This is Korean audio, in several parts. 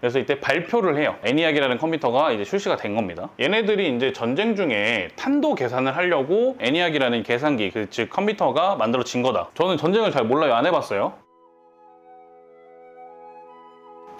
그래서 이때 발표를 해요. 애니악이라는 컴퓨터가 이제 출시가 된 겁니다. 얘네들이 이제 전쟁 중에 탄도 계산을 하려고 애니악이라는 계산기, 즉 컴퓨터가 만들어진 거다. 저는 전쟁을 잘 몰라요. 안 해봤어요.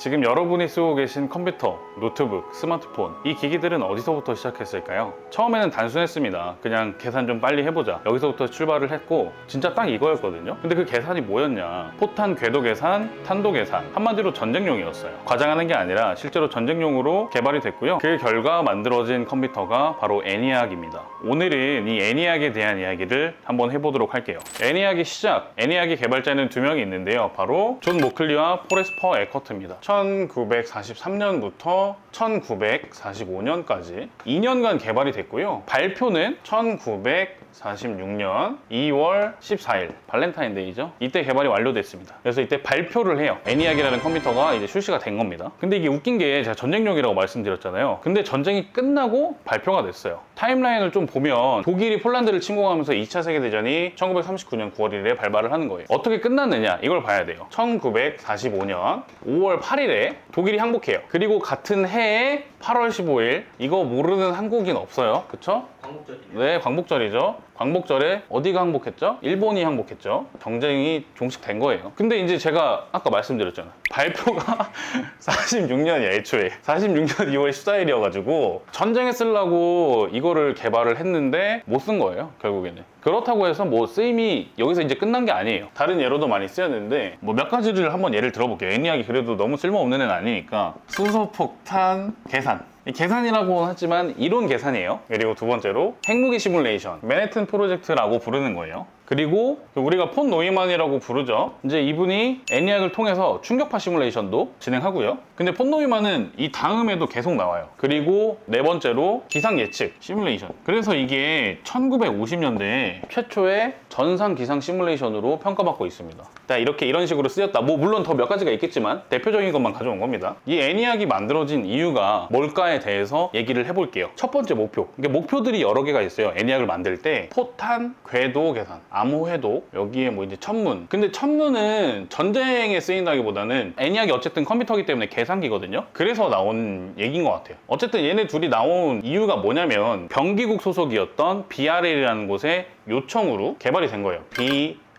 지금 여러분이 쓰고 계신 컴퓨터, 노트북, 스마트폰, 이 기기들은 어디서부터 시작했을까요? 처음에는 단순했습니다. 그냥 계산 좀 빨리 해보자. 여기서부터 출발을 했고 진짜 딱 이거였거든요. 근데 그 계산이 뭐였냐? 포탄 궤도 계산, 탄도 계산, 한마디로 전쟁용이었어요. 과장하는 게 아니라 실제로 전쟁용으로 개발이 됐고요. 그 결과 만들어진 컴퓨터가 바로 애니악입니다. 오늘은 이 애니악에 대한 이야기를 한번 해보도록 할게요. 애니악의 시작, 애니악의 개발자는 두 명이 있는데요. 바로 존 모클리와 포레스퍼 에커트입니다. 1943년부터 1945년까지 2년간 개발이 됐고요. 발표는 1946년 2월 14일 발렌타인데이죠. 이때 개발이 완료됐습니다. 그래서 이때 발표를 해요. 애니악이라는 컴퓨터가 이제 출시가 된 겁니다. 근데 이게 웃긴 게 제가 전쟁용이라고 말씀드렸잖아요. 근데 전쟁이 끝나고 발표가 됐어요. 타임라인을 좀 보면 독일이 폴란드를 침공하면서 2차 세계대전이 1939년 9월 1일에 발발을 하는 거예요. 어떻게 끝났느냐 이걸 봐야 돼요. 1945년 5월 8일에 독일이 항복해요. 그리고 같은 해에 8월 15일, 이거 모르는 한국인 없어요. 그쵸? 광복절이죠. 네, 광복절이죠. 광복절에 어디가 항복했죠? 일본이 항복했죠. 전쟁이 종식된 거예요. 근데 이제 제가 아까 말씀드렸잖아요. 발표가 46년이야, 애초에. 46년 2월 14일이어가지고 전쟁에 쓰려고 이거를 개발을 했는데 못 쓴 거예요, 결국에는. 그렇다고 해서 뭐 쓰임이 여기서 이제 끝난 게 아니에요. 다른 예로도 많이 쓰였는데 뭐 몇 가지를 한번 예를 들어볼게요. 애니악이 그래도 너무 쓸모없는 애는 아니니까. 수소폭탄 계산. 계산이라고 하지만 이론 계산이에요. 그리고 두 번째로 핵무기 시뮬레이션, 맨해튼 프로젝트라고 부르는 거예요. 그리고 우리가 폰 노이만이라고 부르죠. 이제 이분이 애니악을 통해서 충격파 시뮬레이션도 진행하고요. 근데 폰 노이만은 이 다음에도 계속 나와요. 그리고 네 번째로 기상 예측 시뮬레이션. 그래서 이게 1950년대에 최초의 전상 기상 시뮬레이션으로 평가받고 있습니다. 이렇게 이런 식으로 쓰였다. 뭐 물론 더 몇 가지가 있겠지만 대표적인 것만 가져온 겁니다. 이 애니악이 만들어진 이유가 뭘까에 대해서 얘기를 해볼게요. 첫 번째 목표. 이게 목표들이 여러 개가 있어요. 애니악을 만들 때 포탄, 궤도 계산, 암호 해독, 여기에 뭐 이제 천문. 근데 천문은 전쟁에 쓰인다기보다는 애니악이 어쨌든 컴퓨터기 때문에 계산기거든요. 그래서 나온 얘기인 것 같아요. 어쨌든 얘네 둘이 나온 이유가 뭐냐면 병기국 소속이었던 BRL이라는 곳의 요청으로 개발이 된 거예요.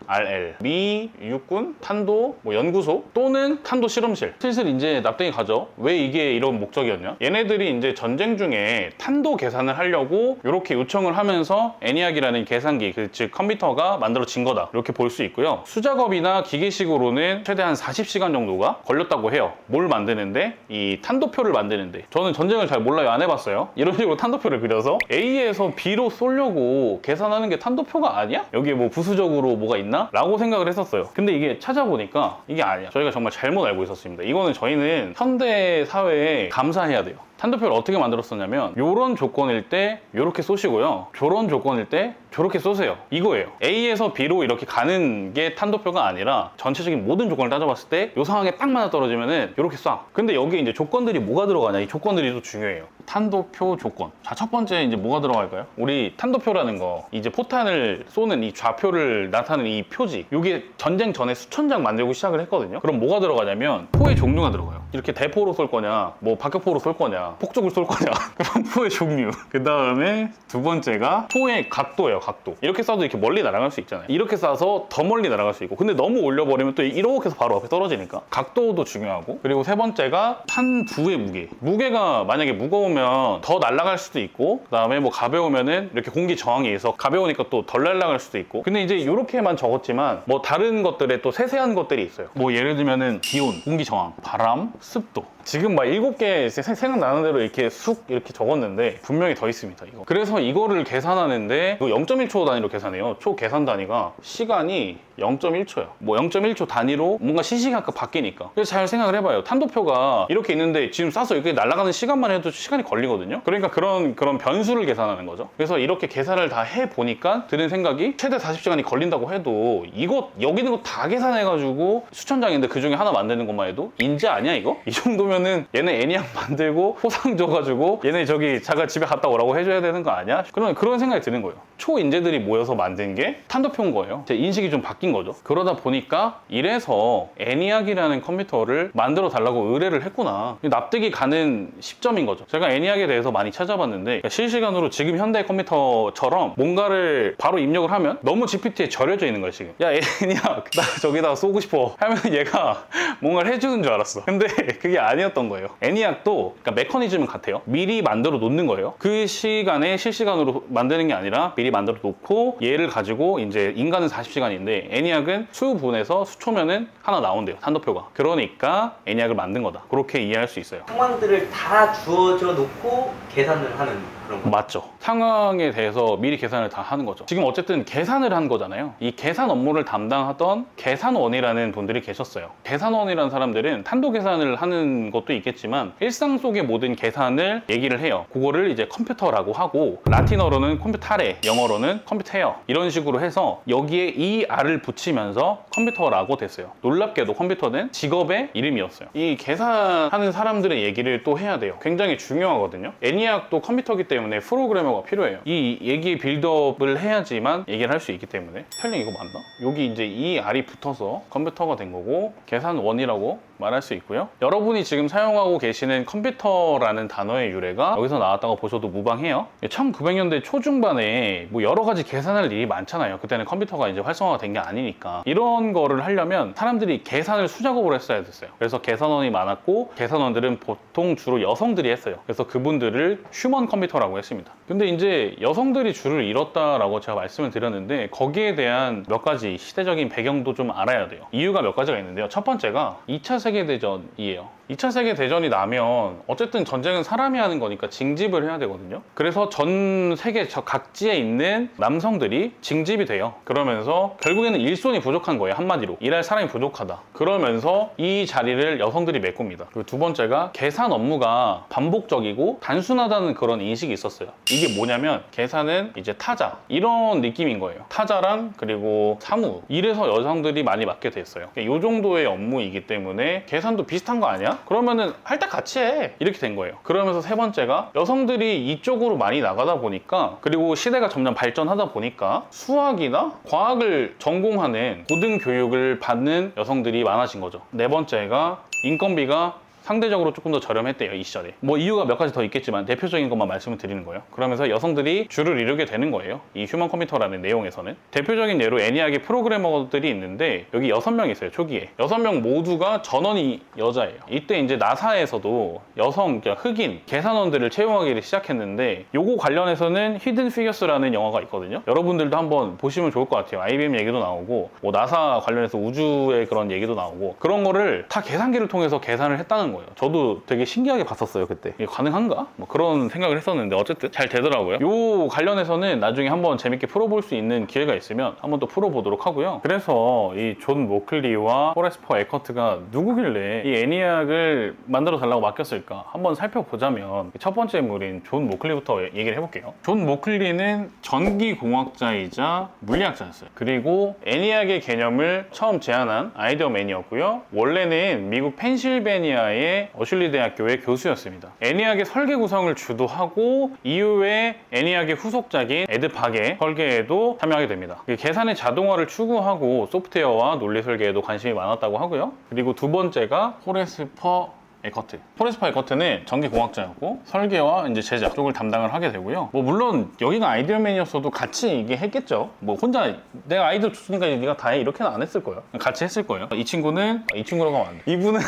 RL, 미 육군 탄도 연구소 또는 탄도 실험실. 슬슬 이제 납득이 가죠. 왜 이게 이런 목적이었냐? 얘네들이 이제 전쟁 중에 탄도 계산을 하려고 이렇게 요청을 하면서 애니악이라는 계산기, 즉 컴퓨터가 만들어진 거다. 이렇게 볼 수 있고요. 수작업이나 기계식으로는 최대한 40시간 정도가 걸렸다고 해요. 뭘 만드는데? 이 탄도표를 만드는데. 저는 전쟁을 잘 몰라요. 안 해봤어요. 이런 식으로 탄도표를 그려서 A에서 B로 쏘려고 계산하는 게 탄도표가 아니야? 여기에 뭐 부수적으로 뭐가 있나? 라고 생각을 했었어요. 근데 이게 찾아보니까 이게 아니야. 저희가 정말 잘못 알고 있었습니다. 이거는 저희는 현대 사회에 감사해야 돼요. 탄도표를 어떻게 만들었었냐면 이런 조건일 때 이렇게 쏘시고요. 저런 조건일 때 저렇게 쏘세요. 이거예요. A에서 B로 이렇게 가는 게 탄도표가 아니라 전체적인 모든 조건을 따져봤을 때 이 상황에 딱 맞아떨어지면은 이렇게 쏴. 근데 여기에 이제 조건들이 뭐가 들어가냐? 이 조건들이 또 중요해요. 탄도표 조건. 자, 첫 번째 이제 뭐가 들어갈까요? 우리 탄도표라는 거, 이제 포탄을 쏘는 이 좌표를 나타내는 이 표지. 이게 전쟁 전에 수천 장 만들고 시작을 했거든요. 그럼 뭐가 들어가냐면 포의 종류가 들어가요. 이렇게 대포로 쏠 거냐, 뭐 박격포로 쏠 거냐, 폭죽을 쏠 거냐. 그럼 포의 종류. 그 다음에 두 번째가 포의 각도예요. 각도. 이렇게 쏴도 이렇게 멀리 날아갈 수 있잖아요. 이렇게 쏴서 더 멀리 날아갈 수 있고, 근데 너무 올려버리면 또 이렇게 해서 바로 앞에 떨어지니까 각도도 중요하고. 그리고 세 번째가 탄두의 무게. 무게가 만약에 무거우면 더 날아갈 수도 있고, 그 다음에 뭐 가벼우면은 이렇게 공기 저항에 의해서 가벼우니까 또 덜 날아갈 수도 있고. 근데 이제 이렇게만 적었지만 뭐 다른 것들에 또 세세한 것들이 있어요. 뭐 예를 들면은 기온, 공기 저항, 바람, 습도. 지금 막 7개 생각나는 대로 이렇게 쑥 이렇게 적었는데 분명히 더 있습니다. 이거. 그래서 이거를 계산하는데 0.1초 단위로 계산해요. 초 계산 단위가 시간이 0.1초예요. 뭐 0.1초 단위로 뭔가 시시각각 바뀌니까. 그래서 잘 생각을 해봐요. 탄도표가 이렇게 있는데 지금 쏴서 이렇게 날아가는 시간만 해도 시간이 시간이 걸리거든요. 그러니까 그런 변수를 계산하는 거죠. 그래서 이렇게 계산을 다 해보니까 드는 생각이 최대 40시간이 걸린다고 해도 이거 여기 있는 거 다 계산해가지고 수천 장인데 그 중에 하나 만드는 것만 해도 인재 아니야 이거? 이 정도면은 얘네 애니악 만들고 포상 줘가지고 얘네 저기 자가 집에 갔다 오라고 해줘야 되는 거 아니야? 그런 생각이 드는 거예요. 초인재들이 모여서 만든 게 탄도표인 거예요. 제 인식이 좀 바뀐 거죠. 그러다 보니까 이래서 애니악이라는 컴퓨터를 만들어 달라고 의뢰를 했구나. 납득이 가는 시점인 거죠. 제가 애니악에 대해서 많이 찾아봤는데 실시간으로 지금 현대 컴퓨터처럼 뭔가를 바로 입력을 하면 너무 GPT에 절여져 있는 거예요 지금. 야 애니악 나 저기다가 쏘고 싶어 하면 얘가 뭔가를 해주는 줄 알았어. 근데 그게 아니었던 거예요. 애니악도 그러니까 메커니즘은 같아요. 미리 만들어 놓는 거예요. 그 시간에 실시간으로 만드는 게 아니라 미리 만들어 놓고 얘를 가지고 이제 인간은 40시간인데 애니악은 수분에서 수초면은 하나 나온대요. 탄도표가. 그러니까 애니악을 만든 거다. 그렇게 이해할 수 있어요. 상황들을 다 주어져 놓고 계산을 하는 그런 거. 맞죠. 상황에 대해서 미리 계산을 다 하는 거죠. 지금 어쨌든 계산을 한 거잖아요. 이 계산 업무를 담당하던 계산원이라는 분들이 계셨어요. 계산원이라는 사람들은 탄도 계산을 하는 것도 있겠지만 일상 속의 모든 계산을 얘기를 해요. 그거를 이제 컴퓨터라고 하고 라틴어로는 컴퓨타레, 영어로는 컴퓨테어 이런 식으로 해서 여기에 이 R을 붙이면서 컴퓨터라고 됐어요. 놀랍게도 컴퓨터는 직업의 이름이었어요. 이 계산하는 사람들의 얘기를 또 해야 돼요. 굉장히 중요하거든요. 애니악도 컴퓨터기 때문에 프로그래머가 필요해요. 이 얘기 빌드업을 해야지만 얘기를 할 수 있기 때문에. 스펠링 이거 맞나? 여기 이제 이 R이 붙어서 컴퓨터가 된 거고 계산원이라고 말할 수 있고요. 여러분이 지금 사용하고 계시는 컴퓨터라는 단어의 유래가 여기서 나왔다고 보셔도 무방해요. 1900년대 초중반에 뭐 여러 가지 계산할 일이 많잖아요. 그때는 컴퓨터가 이제 활성화가 된 게 아니니까. 이런 거를 하려면 사람들이 계산을 수작업으로 했어야 됐어요. 그래서 계산원이 많았고 계산원들은 보통 주로 여성들이 했어요. 그래서 그분들을 휴먼 컴퓨터라고 했습니다. 근데 이제 여성들이 줄을 잃었다라고 제가 말씀을 드렸는데 거기에 대한 몇 가지 시대적인 배경도 좀 알아야 돼요. 이유가 몇 가지가 있는데요. 첫 번째가 2차 세계대전이에요. 2차 세계대전이 나면 어쨌든 전쟁은 사람이 하는 거니까 징집을 해야 되거든요. 그래서 전 세계 각지에 있는 남성들이 징집이 돼요. 그러면서 결국에는 일손이 부족한 거예요. 한마디로 일할 사람이 부족하다. 그러면서 이 자리를 여성들이 메꿉니다. 그리고 두 번째가 계산 업무가 반복적이고 단순하다는 그런 인식이 있었어요. 이게 뭐냐면 계산은 이제 타자 이런 느낌인 거예요. 타자랑 그리고 사무 이래서 여성들이 많이 맡게 됐어요. 이 정도의 업무이기 때문에 계산도 비슷한 거 아니야? 그러면은 할 때 같이 해 이렇게 된 거예요. 그러면서 세 번째가 여성들이 이쪽으로 많이 나가다 보니까 그리고 시대가 점점 발전하다 보니까 수학이나 과학을 전공하는 고등교육을 받는 여성들이 많아진 거죠. 네 번째가 인건비가 상대적으로 조금 더 저렴했대요, 이 시절에. 뭐 이유가 몇 가지 더 있겠지만 대표적인 것만 말씀을 드리는 거예요. 그러면서 여성들이 줄을 이루게 되는 거예요. 이 휴먼 컴퓨터라는 내용에서는. 대표적인 예로 애니악의 프로그래머들이 있는데 여기 6명 있어요, 초기에. 6명 모두가 전원이 여자예요. 이때 이제 나사에서도 여성, 그러니까 흑인 계산원들을 채용하기를 시작했는데 요거 관련해서는 히든 피겨스라는 영화가 있거든요. 여러분들도 한번 보시면 좋을 것 같아요. IBM 얘기도 나오고 뭐 나사 관련해서 우주의 그런 얘기도 나오고 그런 거를 다 계산기를 통해서 계산을 했다는 거예요. 저도 되게 신기하게 봤었어요, 그때. 이게 가능한가? 뭐 그런 생각을 했었는데 어쨌든 잘 되더라고요. 요 관련해서는 나중에 한번 재밌게 풀어볼 수 있는 기회가 있으면 한번 또 풀어보도록 하고요. 그래서 이 존 모클리와 호레스퍼 에커트가 누구길래 이 애니악을 만들어 달라고 맡겼을까? 한번 살펴보자면 첫 번째 인물인 존 모클리부터 얘기를 해볼게요. 존 모클리는 전기공학자이자 물리학자였어요. 그리고 애니악의 개념을 처음 제안한 아이디어맨이었고요. 원래는 미국 펜실베니아의 어슐리 대학교의 교수였습니다. 애니악의 설계 구성을 주도하고 이후에 애니악의 후속작인 에드박의 설계에도 참여하게 됩니다. 계산의 자동화를 추구하고 소프트웨어와 논리 설계에도 관심이 많았다고 하고요. 그리고 두 번째가 호레스퍼 에커트. 호레스퍼 에커트는 전기공학자였고 설계와 이제 제작 쪽을 담당을 하게 되고요. 뭐 물론 여기가 아이디어맨이었어도 같이 이게 했겠죠. 뭐 혼자 내가 아이디어 줬으니까 네가 다 해 이렇게는 안 했을 거예요. 같이 했을 거예요. 이 친구라고 하면 안 돼. 이분은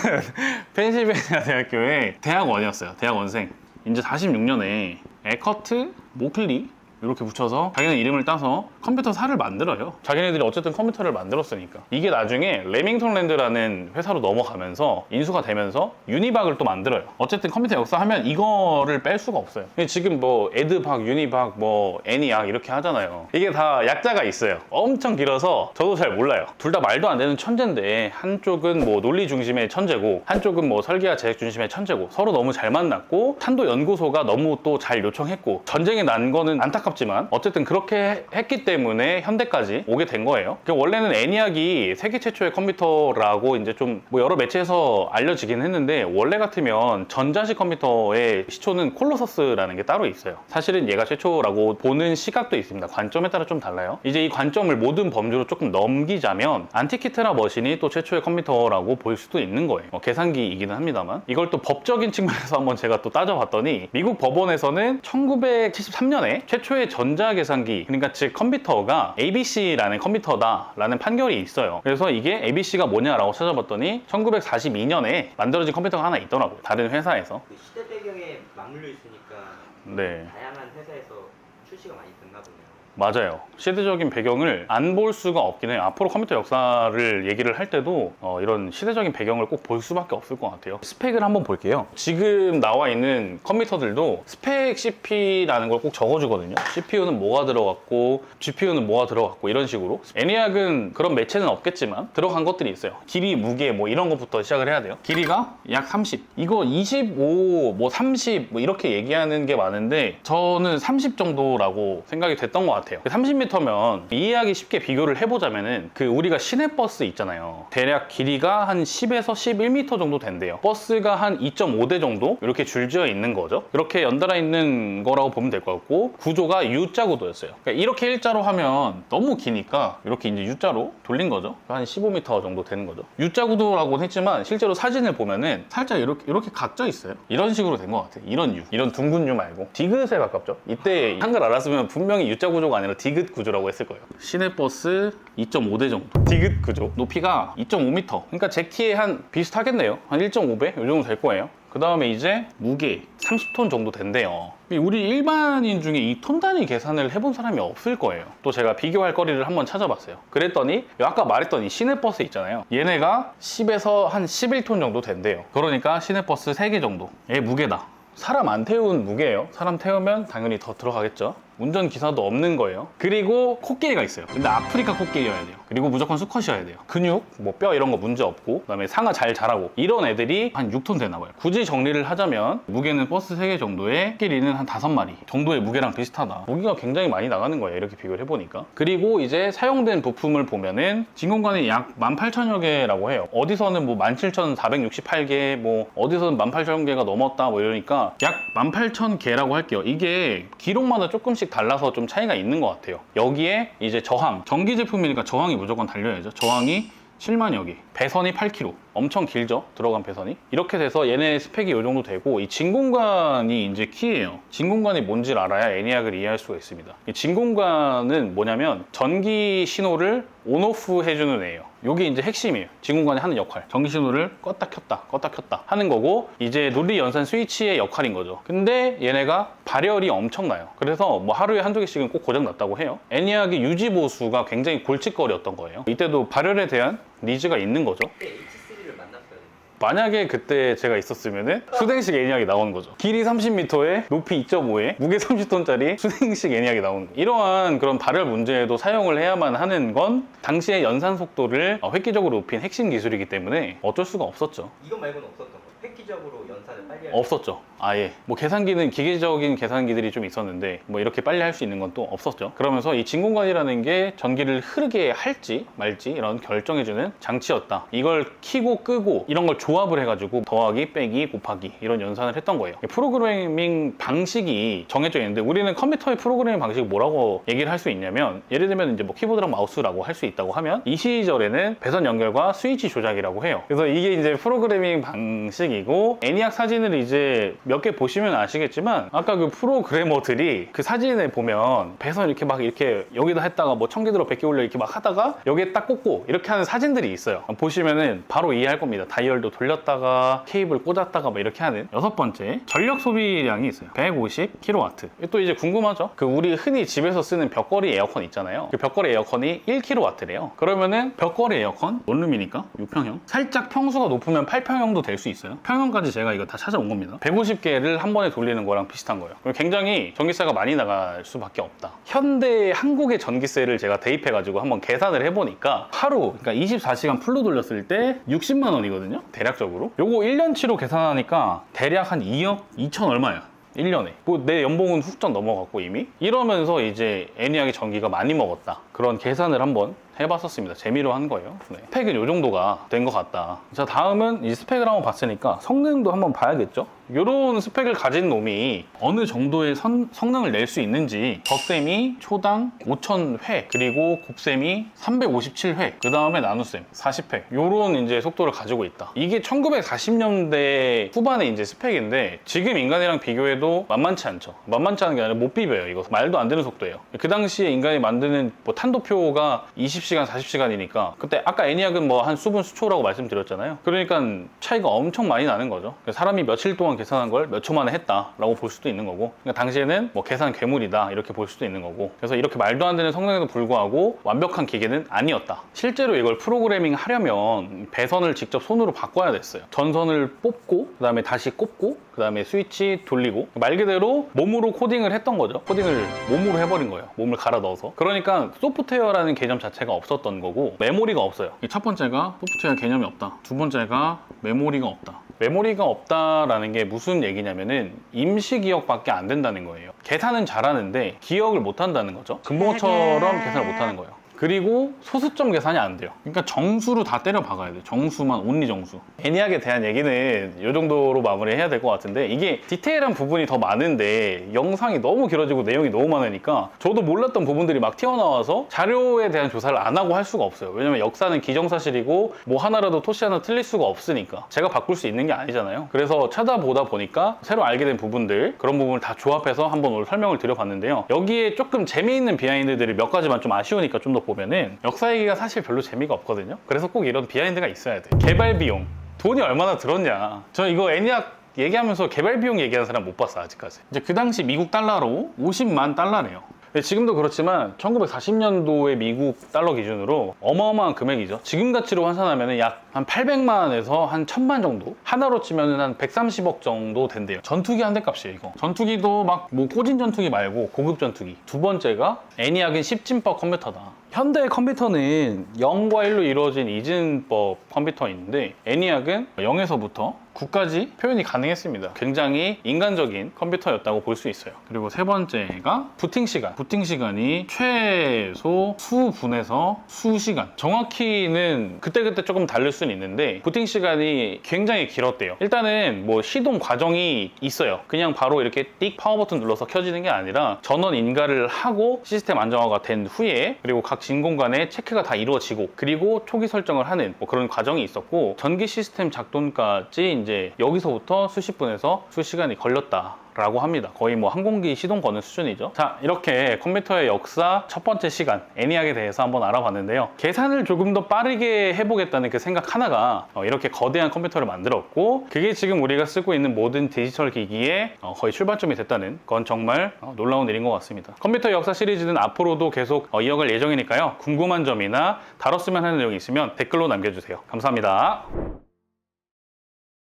펜실베니아 대학교의 대학원이었어요. 대학원생. 이제 46년에 에커트, 모클리 이렇게 붙여서 자기네 이름을 따서 컴퓨터사를 만들어요. 자기네들이 어쨌든 컴퓨터를 만들었으니까. 이게 나중에 레밍턴랜드라는 회사로 넘어가면서 인수가 되면서 유니박을 또 만들어요. 어쨌든 컴퓨터 역사 하면 이거를 뺄 수가 없어요. 지금 뭐 에드박, 유니박, 뭐 애니악 이렇게 하잖아요. 이게 다 약자가 있어요. 엄청 길어서 저도 잘 몰라요. 둘 다 말도 안 되는 천재인데 한쪽은 뭐 논리 중심의 천재고 한쪽은 뭐 설계와 제작 중심의 천재고 서로 너무 잘 만났고 탄도 연구소가 너무 또 잘 요청했고 전쟁이 난 거는 안타깝지만 어쨌든 그렇게 했기 때문에 현대까지 오게 된 거예요. 원래는 애니악이 세계 최초의 컴퓨터라고 이제 좀 뭐 여러 매체에서 알려지긴 했는데 원래 같으면 전자식 컴퓨터의 시초는 콜로서스라는 게 따로 있어요. 사실은 얘가 최초라고 보는 시각도 있습니다. 관점에 따라 좀 달라요. 이제 이 관점을 모든 범주로 조금 넘기자면 안티키테라 머신이 또 최초의 컴퓨터라고 볼 수도 있는 거예요. 계산기이기는 합니다만 이걸 또 법적인 측면에서 한번 제가 또 따져봤더니 미국 법원에서는 1973년에 최초의 전자계산기 그러니까 즉 컴퓨터가 ABC라는 컴퓨터다라는 판결이 있어요. 그래서 이게 ABC가 뭐냐라고 찾아봤더니 1942년에 만들어진 컴퓨터가 하나 있더라고요. 다른 회사에서. 그 시대 배경에 맞물려 있으니까 네. 다양한 회사에서 출시가 많이 됐나 보네요. 맞아요. 시대적인 배경을 안 볼 수가 없긴 해요. 앞으로 컴퓨터 역사를 얘기를 할 때도 이런 시대적인 배경을 꼭 볼 수밖에 없을 것 같아요. 스펙을 한번 볼게요. 지금 나와 있는 컴퓨터들도 스펙 CP라는 걸 꼭 적어주거든요. CPU는 뭐가 들어갔고 GPU는 뭐가 들어갔고 이런 식으로. 애니악은 그런 매체는 없겠지만 들어간 것들이 있어요. 길이, 무게 뭐 이런 것부터 시작을 해야 돼요. 길이가 약 30. 이거 25, 뭐 30 뭐 이렇게 얘기하는 게 많은데 저는 30 정도라고 생각이 됐던 것 같아요. 30m면 이해하기 쉽게 비교를 해보자면은 그 우리가 시내버스 있잖아요. 대략 길이가 한 10에서 11m 정도 된대요. 버스가 한 2.5대 정도 이렇게 줄지어 있는 거죠. 이렇게 연달아 있는 거라고 보면 될 것 같고 구조가 U자 구도였어요. 그러니까 이렇게 일자로 하면 너무 기니까 이렇게 이제 U자로 돌린 거죠. 한 15m 정도 되는 거죠. U자 구도라고는 했지만 실제로 사진을 보면은 살짝 이렇게 각져 있어요. 이런 식으로 된 것 같아요. 이런 U, 이런 둥근 U 말고 디귿에 가깝죠. 이때 한글 알았으면 분명히 U자 구조가 아니라 디귿 구조라고 했을 거예요. 시내버스 2.5대 정도. 디귿 구조. 높이가 2.5m. 그러니까 제 키에 한 비슷하겠네요. 한 1.5배? 이 정도 될 거예요. 그 다음에 이제 무게 30톤 정도 된대요. 우리 일반인 중에 이 톤 단위 계산을 해본 사람이 없을 거예요. 또 제가 비교할 거리를 한번 찾아봤어요. 그랬더니 아까 말했던 이 시내버스 있잖아요. 얘네가 10에서 한 11톤 정도 된대요. 그러니까 시내버스 3개 정도의 무게다. 사람 안 태운 무게예요. 사람 태우면 당연히 더 들어가겠죠. 운전기사도 없는 거예요. 그리고 코끼리가 있어요. 근데 아프리카 코끼리여야 돼요. 그리고 무조건 수컷이어야 돼요. 근육, 뭐 뼈 이런 거 문제 없고 그다음에 상아 잘 자라고 이런 애들이 한 6톤 되나 봐요. 굳이 정리를 하자면 무게는 버스 3개 정도에 코끼리는 한 5마리 정도의 무게랑 비슷하다. 무게가 굉장히 많이 나가는 거예요. 이렇게 비교를 해보니까. 그리고 이제 사용된 부품을 보면은 진공관이 약 18,000여 개라고 해요. 어디서는 뭐 17,468개 뭐 어디서는 18,000개가 넘었다 뭐 이러니까 약 18,000개라고 할게요. 이게 기록마다 조금씩 달라서 좀 차이가 있는 것 같아요. 여기에 이제 저항, 전기 제품이니까 저항이 무조건 달려야죠. 저항이 7만여 개, 배선이 8kg, 엄청 길죠? 들어간 배선이. 이렇게 돼서 얘네 스펙이 이 정도 되고 이 진공관이 이제 키예요. 진공관이 뭔지를 알아야 애니악을 이해할 수가 있습니다. 이 진공관은 뭐냐면 전기 신호를 온오프 해주는 애예요. 이게 이제 핵심이에요. 진공관이 하는 역할. 전기 신호를 껐다 켰다 껐다 켰다 하는 거고 이제 논리 연산 스위치의 역할인 거죠. 근데 얘네가 발열이 엄청나요. 그래서 뭐 하루에 한두 개씩은 꼭 고장 났다고 해요. 애니악의 유지 보수가 굉장히 골칫거리였던 거예요. 이때도 발열에 대한 니즈가 있는 거죠. 그때 H3를 만났어요. 만약에 그때 제가 있었으면은 수댕식 애니악이 나오는 거죠. 길이 30m에 높이 2.5에 무게 30톤짜리 수댕식 애니악이 나오는 거예요. 이러한 그런 발열 문제에도 사용을 해야만 하는 건 당시의 연산 속도를 획기적으로 높인 핵심 기술이기 때문에 어쩔 수가 없었죠. 이것 말고는 없었던 거예요. 획기적으로 연산을 빨리 할 없었죠. 아예. 뭐 계산기는 기계적인 계산기들이 좀 있었는데 뭐 이렇게 빨리 할 수 있는 건 또 없었죠. 그러면서 이 진공관이라는 게 전기를 흐르게 할지 말지 이런 결정해주는 장치였다. 이걸 켜고 끄고 이런 걸 조합을 해가지고 더하기, 빼기, 곱하기 이런 연산을 했던 거예요. 프로그래밍 방식이 정해져 있는데 우리는 컴퓨터의 프로그래밍 방식이 뭐라고 얘기를 할 수 있냐면 예를 들면 이제 뭐 키보드랑 마우스라고 할 수 있다고 하면 이 시절에는 배선 연결과 스위치 조작이라고 해요. 그래서 이게 이제 프로그래밍 방식이고 사진이고, 애니악 사진을 이제 몇 개 보시면 아시겠지만 아까 그 프로그래머들이 그 사진에 보면 배선 이렇게 막 이렇게 여기다 했다가 뭐 청계들어 100개 올려 이렇게 막 하다가 여기에 딱 꽂고 이렇게 하는 사진들이 있어요. 보시면은 바로 이해할 겁니다. 다이얼도 돌렸다가 케이블 꽂았다가 뭐 이렇게 하는. 여섯 번째, 전력 소비량이 있어요. 150kW. 또 이제 궁금하죠? 그 우리 흔히 집에서 쓰는 벽걸이 에어컨 있잖아요. 그 벽걸이 에어컨이 1kW래요. 그러면은 벽걸이 에어컨 원룸이니까 6평형, 살짝 평수가 높으면 8평형도 될 수 있어요. 평형까지 제가 이거 다 찾아온 겁니다. 150개를 한 번에 돌리는 거랑 비슷한 거예요. 굉장히 전기세가 많이 나갈 수밖에 없다. 현대 한국의 전기세를 제가 대입해가지고 한번 계산을 해보니까 하루, 그러니까 24시간 풀로 돌렸을 때 60만 원이거든요. 대략적으로. 요거 1년치로 계산하니까 대략 한 2억 2천 얼마야. 1년에. 뭐 내 연봉은 훌쩍 넘어갔고 이미. 이러면서 이제 애니악의 전기가 많이 먹었다. 그런 계산을 한번 해봤었습니다. 재미로 한 거예요. 네. 스펙은 이 정도가 된 것 같다. 자, 다음은 이 스펙을 한번 봤으니까 성능도 한번 봐야겠죠? 이런 스펙을 가진 놈이 어느 정도의 성능을 낼 수 있는지. 덧셈이 초당 5000회, 그리고 곱셈이 357회, 그 다음에 나눗셈 40회. 요런 이제 속도를 가지고 있다. 이게 1940년대 후반의 이제 스펙인데 지금 인간이랑 비교해도 만만치 않죠. 만만치 않은 게 아니라 못 비벼요. 이거 말도 안 되는 속도예요. 그 당시에 인간이 만드는 뭐 탄도표가 20시간, 40시간이니까 그때 아까 애니악은 뭐 한 수분 수초라고 말씀드렸잖아요. 그러니까 차이가 엄청 많이 나는 거죠. 사람이 며칠 동안 계산한 걸 몇 초 만에 했다라고 볼 수도 있는 거고, 그러니까 당시에는 뭐 계산 괴물이다 이렇게 볼 수도 있는 거고, 그래서 이렇게 말도 안 되는 성능에도 불구하고 완벽한 기계는 아니었다. 실제로 이걸 프로그래밍 하려면 배선을 직접 손으로 바꿔야 됐어요. 전선을 뽑고 그 다음에 다시 꼽고 그 다음에 스위치 돌리고, 말 그대로 몸으로 코딩을 했던 거죠. 코딩을 몸으로 해버린 거예요. 몸을 갈아 넣어서. 그러니까 소프트웨어라는 개념 자체가 없었던 거고, 메모리가 없어요. 첫 번째가 소프트웨어 개념이 없다. 두 번째가 메모리가 없다. 메모리가 없다라는 게 무슨 얘기냐면은 임시 기억밖에 안 된다는 거예요. 계산은 잘하는데 기억을 못 한다는 거죠. 금붕어처럼 계산을 못 하는 거예요. 그리고 소수점 계산이 안 돼요. 그러니까 정수로 다 때려 박아야 돼요. 정수만, 온리 정수. 애니악에 대한 얘기는 이 정도로 마무리해야 될 것 같은데, 이게 디테일한 부분이 더 많은데 영상이 너무 길어지고 내용이 너무 많으니까 저도 몰랐던 부분들이 막 튀어나와서 자료에 대한 조사를 안 하고 할 수가 없어요. 왜냐면 역사는 기정사실이고 뭐 하나라도 토시 하나 틀릴 수가 없으니까 제가 바꿀 수 있는 게 아니잖아요. 그래서 찾아보다 보니까 새로 알게 된 부분들, 그런 부분을 다 조합해서 한번 오늘 설명을 드려봤는데요. 여기에 조금 재미있는 비하인드들이 몇 가지만 좀 아쉬우니까 좀 더 보면은, 역사 얘기가 사실 별로 재미가 없거든요. 그래서 꼭 이런 비하인드가 있어야 돼. 개발 비용, 돈이 얼마나 들었냐. 저 이거 애니악 얘기하면서 개발 비용 얘기하는 사람 못 봤어 아직까지. 이제 그 당시 미국 달러로 50만 달러래요. 지금도 그렇지만 1940년도의 미국 달러 기준으로 어마어마한 금액이죠. 지금 가치로 환산하면 약 한 800만에서 한 1000만 정도? 하나로 치면 한 130억 정도 된대요. 전투기 한 대 값이에요, 이거. 전투기도 막 뭐 꼬진 전투기 말고 고급 전투기. 두 번째가 애니악은 10진법 컴퓨터다. 현대 컴퓨터는 0과 1로 이루어진 이진법 컴퓨터인데 애니악은 0에서부터 9까지 표현이 가능했습니다. 굉장히 인간적인 컴퓨터였다고 볼 수 있어요. 그리고 세 번째가 부팅 시간. 부팅 시간이 최소 수분에서 수시간. 정확히는 그때그때 조금 다를 수는 있는데 부팅 시간이 굉장히 길었대요. 일단은 뭐 시동 과정이 있어요. 그냥 바로 이렇게 띡 파워 버튼 눌러서 켜지는 게 아니라 전원 인가를 하고 시스템 안정화가 된 후에, 그리고 각 진공관에 체크가 다 이루어지고, 그리고 초기 설정을 하는 뭐 그런 과정이 있었고, 전기 시스템 작동까지 이제 여기서부터 수십 분에서 수시간이 걸렸다 라고 합니다. 거의 뭐 항공기 시동 거는 수준이죠. 자, 이렇게 컴퓨터의 역사 첫 번째 시간, 애니악에 대해서 한번 알아봤는데요. 계산을 조금 더 빠르게 해보겠다는 그 생각 하나가 이렇게 거대한 컴퓨터를 만들었고, 그게 지금 우리가 쓰고 있는 모든 디지털 기기의 거의 출발점이 됐다는 건 정말 놀라운 일인 것 같습니다. 컴퓨터 역사 시리즈는 앞으로도 계속 이어갈 예정이니까요. 궁금한 점이나 다뤘으면 하는 내용이 있으면 댓글로 남겨주세요. 감사합니다.